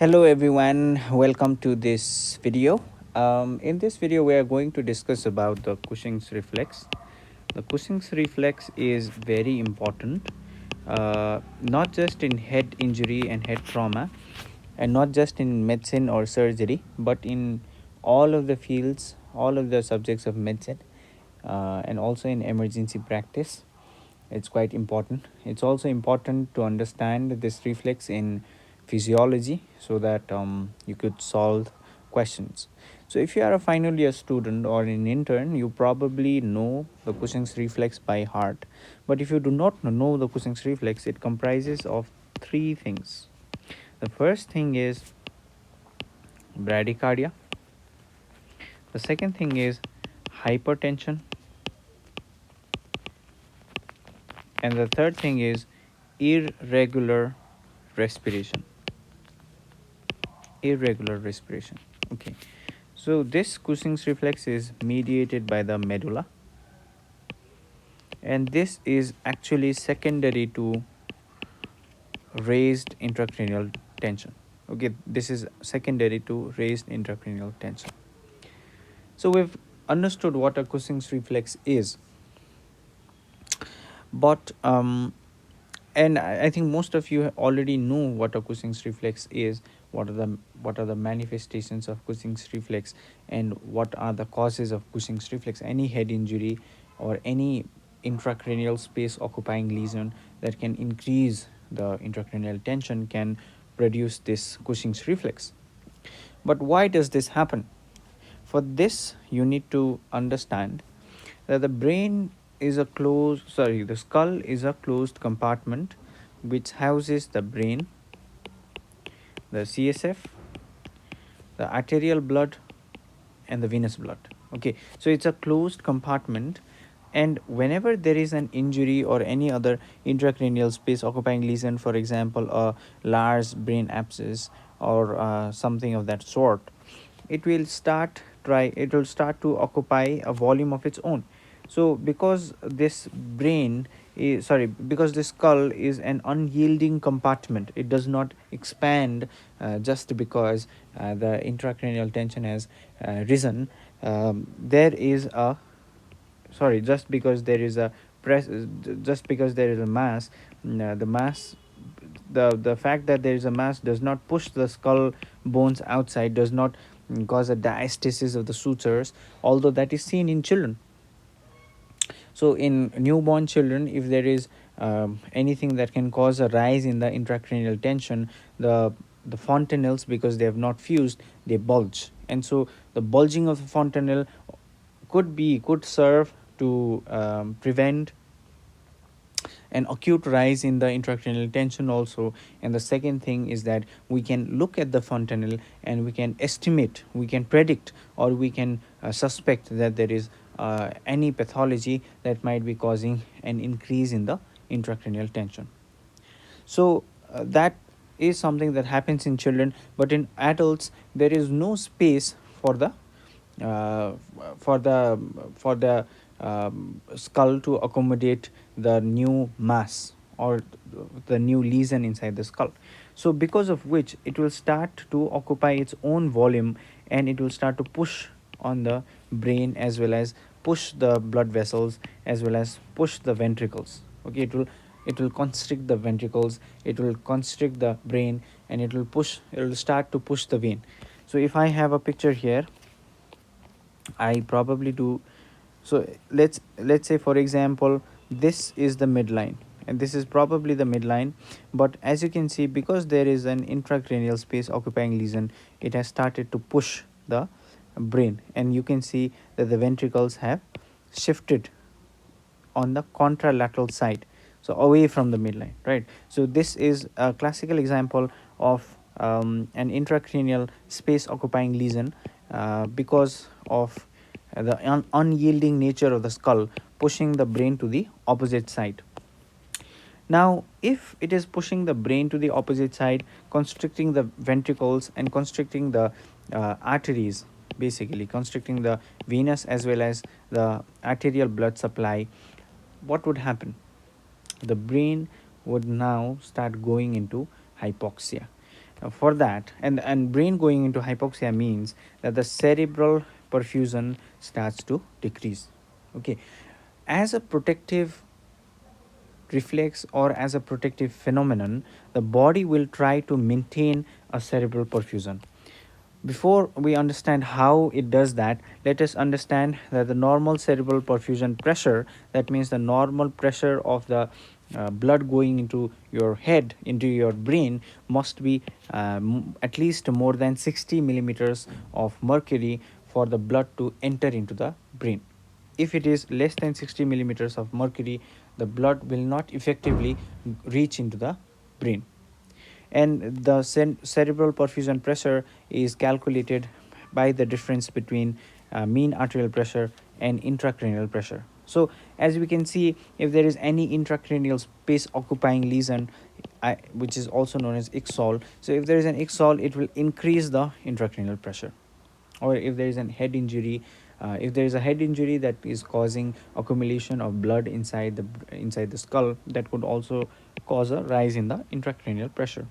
Hello everyone, welcome to this video. In this video we are going to discuss about the Cushing's reflex. The Cushing's reflex is very important, not just in head injury and head trauma, and not just in medicine or surgery, but in all of the fields, all of the subjects of medicine, and also in emergency practice. It's quite important. It's also important to understand this reflex in physiology so that you could solve questions. So if you are a final year student or an intern, you probably know the Cushing's reflex by heart. But if you do not know the Cushing's reflex, it comprises of three things. The first thing is bradycardia. The second thing is hypertension. And the third thing is irregular respiration. Irregular respiration. Okay. So this Cushing's reflex is mediated by the medulla, and this is actually secondary to raised intracranial tension. Okay, this is secondary to raised intracranial tension. So we've understood what a Cushing's reflex is, but and I think most of you already know what a Cushing's reflex is, what are the manifestations of Cushing's reflex, and what are the causes of Cushing's reflex. Any head injury or any intracranial space occupying lesion that can increase the intracranial tension can produce this Cushing's reflex. But why does this happen? For this, you need to understand that the skull is a closed compartment which houses the brain, the CSF, the arterial blood, and the venous blood. Okay, so it's a closed compartment, and whenever there is an injury or any other intracranial space occupying lesion, for example a large brain abscess or something of that sort, it will start to occupy a volume of its own. So because because this skull is an unyielding compartment, it does not expand just because the intracranial tension has risen. There is a sorry just because there is a press just because there is a mass, the mass the fact that there is a mass does not push the skull bones outside, does not cause a diastasis of the sutures, although that is seen in children. So in newborn children, if there is anything that can cause a rise in the intracranial tension, the fontanelles, because they have not fused, they bulge, and so the bulging of the fontanelle could serve to prevent an acute rise in the intracranial tension also. And the second thing is that we can look at the fontanelle and we can estimate, we can predict, or we can suspect that there is any pathology that might be causing an increase in the intracranial tension. So that is something that happens in children, but in adults there is no space for the uh, for the for the skull to accommodate the new mass or the new lesion inside the skull. So because of which it will start to occupy its own volume, and it will start to push on the brain, as well as push the blood vessels, as well as push the ventricles. Okay, it will constrict the ventricles, it will constrict the brain, and it will start to push the vein. So if I have a picture here, I probably do. So let's say, for example, this is the midline, and this is probably the midline. But as you can see, because there is an intracranial space occupying lesion, it has started to push the brain, and you can see that the ventricles have shifted on the contralateral side, so away from the midline, right? So this is a classical example of an intracranial space occupying lesion because of the unyielding nature of the skull pushing the brain to the opposite side. Now if it is pushing the brain to the opposite side, constricting the ventricles and constricting the arteries, basically constricting the venous as well as the arterial blood supply, what would happen? The brain would now start going into hypoxia. For that, and brain going into hypoxia means that the cerebral perfusion starts to decrease. Okay, as a protective reflex or as a protective phenomenon, the body will try to maintain a cerebral perfusion. Before we understand how it does that, let us understand that the normal cerebral perfusion pressure, that means the normal pressure of the blood going into your head, into your brain, must be at least more than 60 millimeters of mercury for the blood to enter into the brain. If it is less than 60 millimeters of mercury, the blood will not effectively reach into the brain. And the cerebral perfusion pressure is calculated by the difference between mean arterial pressure and intracranial pressure. So as we can see, if there is any intracranial space occupying lesion, which is also known as ICSOL, so if there is an ICSOL, it will increase the intracranial pressure. Or if there is a head injury, if there is a head injury that is causing accumulation of blood inside the skull, that could also cause a rise in the intracranial pressure.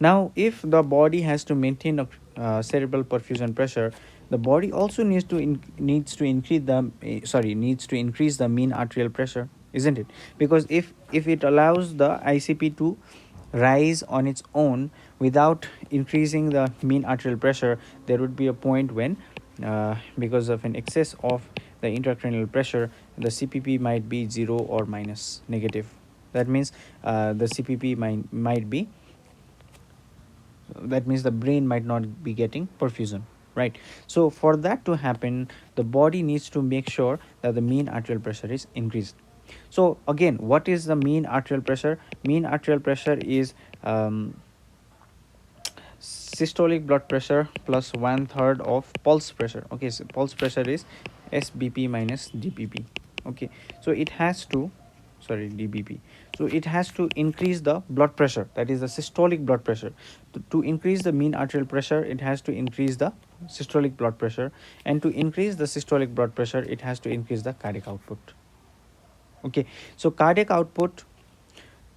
Now, if the body has to maintain a cerebral perfusion pressure, the body also needs to increase the mean arterial pressure, isn't it? Because if it allows the ICP to rise on its own without increasing the mean arterial pressure, there would be a point when, because of an excess of the intracranial pressure, the CPP might be 0 or minus negative. That means the CPP might be, that means the brain might not be getting perfusion, right? So for that to happen, the body needs to make sure that the mean arterial pressure is increased. So again, what is the mean arterial pressure? Mean arterial pressure is systolic blood pressure plus 1/3 of pulse pressure. Okay, so pulse pressure is SBP minus DPP. Okay, so it has to, sorry, DBP. So it has to increase the blood pressure, that is the systolic blood pressure. To increase the mean arterial pressure, it has to increase the systolic blood pressure, and to increase the systolic blood pressure, it has to increase the cardiac output. Okay, so cardiac output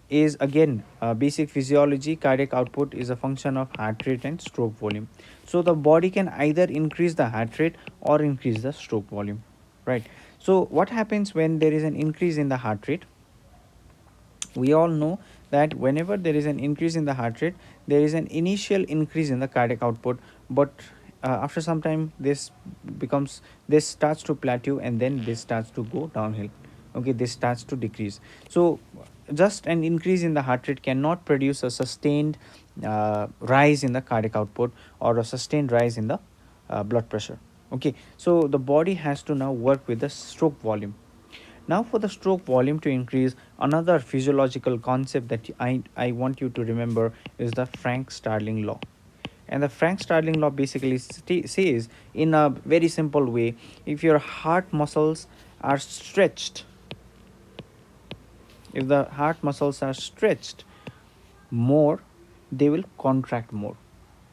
is again basic physiology. Cardiac output is a function of heart rate and stroke volume. So the body can either increase the heart rate or increase the stroke volume, right? So what happens when there is an increase in the heart rate? We all know that whenever there is an increase in the heart rate, there is an initial increase in the cardiac output, but after some time this starts to plateau, and then this starts to go downhill. Okay, this starts to decrease. So just an increase in the heart rate cannot produce a sustained rise in the cardiac output or a sustained rise in the blood pressure. Okay, so the body has to now work with the stroke volume. Now, for the stroke volume to increase, another physiological concept that I want you to remember is the Frank-Starling law. And the Frank-Starling law basically says, in a very simple way, if your heart muscles are stretched, if the heart muscles are stretched more, they will contract more.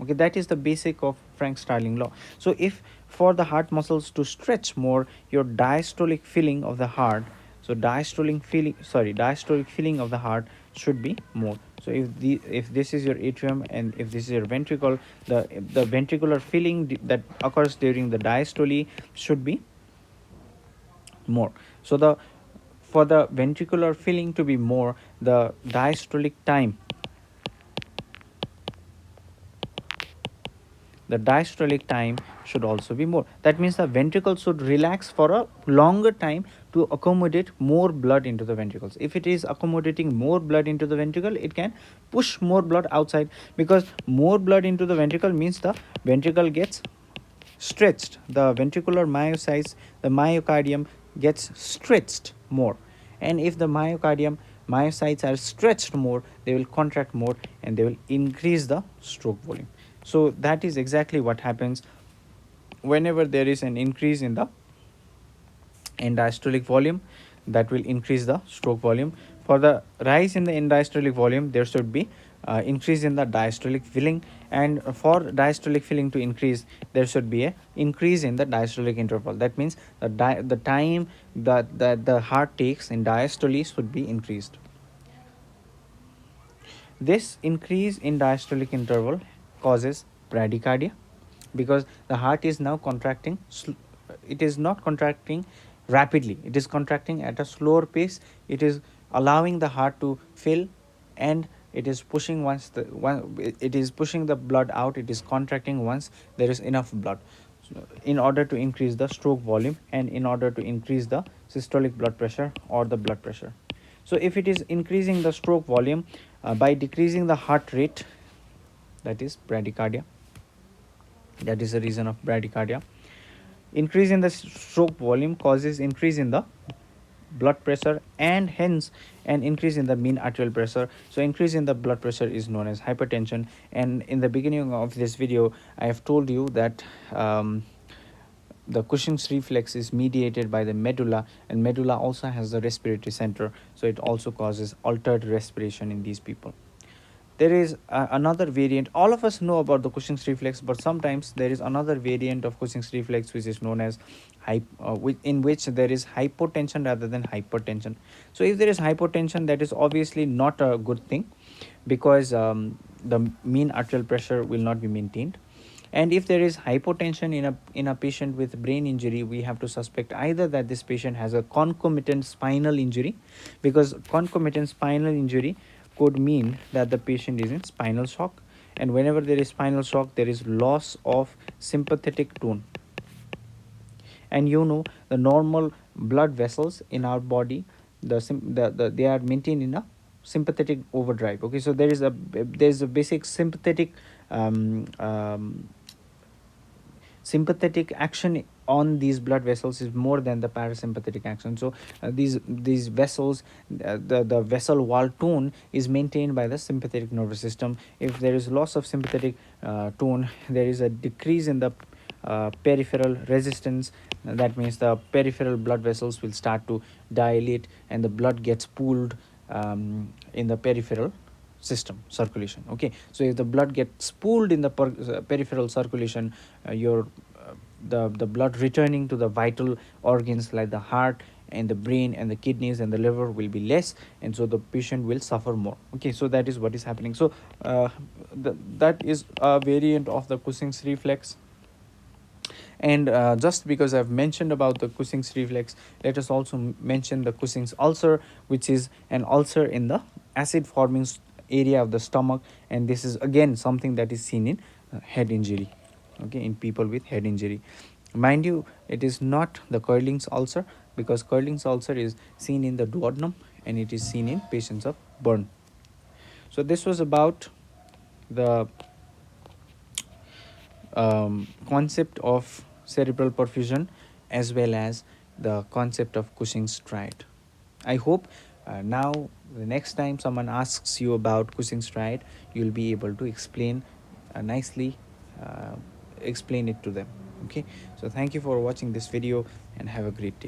Okay, that is the basic of Frank-Starling law. So if for the heart muscles to stretch more, your diastolic filling of the heart, so diastolic filling of the heart should be more. So if this is your atrium and if this is your ventricle, the ventricular filling that occurs during the diastole should be more. So for the ventricular filling to be more, the diastolic time should also be more. That means the ventricle should relax for a longer time to accommodate more blood into the ventricles. If it is accommodating more blood into the ventricle, it can push more blood outside, because more blood into the ventricle means the ventricle gets stretched, the ventricular myocytes, the myocardium gets stretched more. And if the myocytes are stretched more, they will contract more and they will increase the stroke volume. So that is exactly what happens whenever there is an increase in the end-diastolic volume, that will increase the stroke volume. For the rise in the end-diastolic volume, there should be increase in the diastolic filling, and for diastolic filling to increase, there should be a increase in the diastolic interval. That means the time that the heart takes in diastole should be increased. This increase in diastolic interval causes bradycardia, because the heart is now contracting. It is not contracting rapidly, it is contracting at a slower pace. It is allowing the heart to fill, and it is pushing once it is pushing the blood out. It is contracting once there is enough blood, in order to increase the stroke volume and in order to increase the systolic blood pressure or the blood pressure. So if it is increasing the stroke volume by decreasing the heart rate, that is bradycardia. That is the reason of bradycardia. Increase in the stroke volume causes increase in the blood pressure, and hence an increase in the mean arterial pressure. So increase in the blood pressure is known as hypertension. And in the beginning of this video, I have told you that the Cushing's reflex is mediated by the medulla, and medulla also has the respiratory center, so it also causes altered respiration in these people. There is another variant. All of us know about the Cushing's reflex, but sometimes there is another variant of Cushing's reflex which is known as in which there is hypotension rather than hypertension. So if there is hypotension, that is obviously not a good thing, because the mean arterial pressure will not be maintained. And if there is hypotension in a patient with brain injury, we have to suspect either that this patient has a concomitant spinal injury, because concomitant spinal injury could mean that the patient is in spinal shock, and whenever there is spinal shock, there is loss of sympathetic tone. And the normal blood vessels in our body, they are maintained in a sympathetic overdrive. Okay, so there is a basic sympathetic action on these blood vessels is more than the parasympathetic action. So these vessels, the vessel wall tone is maintained by the sympathetic nervous system. If there is loss of sympathetic tone, there is a decrease in the peripheral resistance. That means the peripheral blood vessels will start to dilate, and the blood gets pooled in the peripheral system circulation. Okay, so if the blood gets pooled in the peripheral circulation, your the blood returning to the vital organs like the heart and the brain and the kidneys and the liver will be less, and so the patient will suffer more. Okay, so that is what is happening. So that is a variant of the Cushing's reflex. And just because I've mentioned about the Cushing's reflex, let us also mention the Cushing's ulcer, which is an ulcer in the acid forming area of the stomach. And this is again something that is seen in head injury. Okay, in people with head injury. Mind you, it is not the Curling's ulcer, because Curling's ulcer is seen in the duodenum and it is seen in patients of burn. So this was about the concept of cerebral perfusion as well as the concept of Cushing's triad. I hope now the next time someone asks you about Cushing's triad, you'll be able to explain nicely, explain it to them. Okay, so thank you for watching this video and have a great day.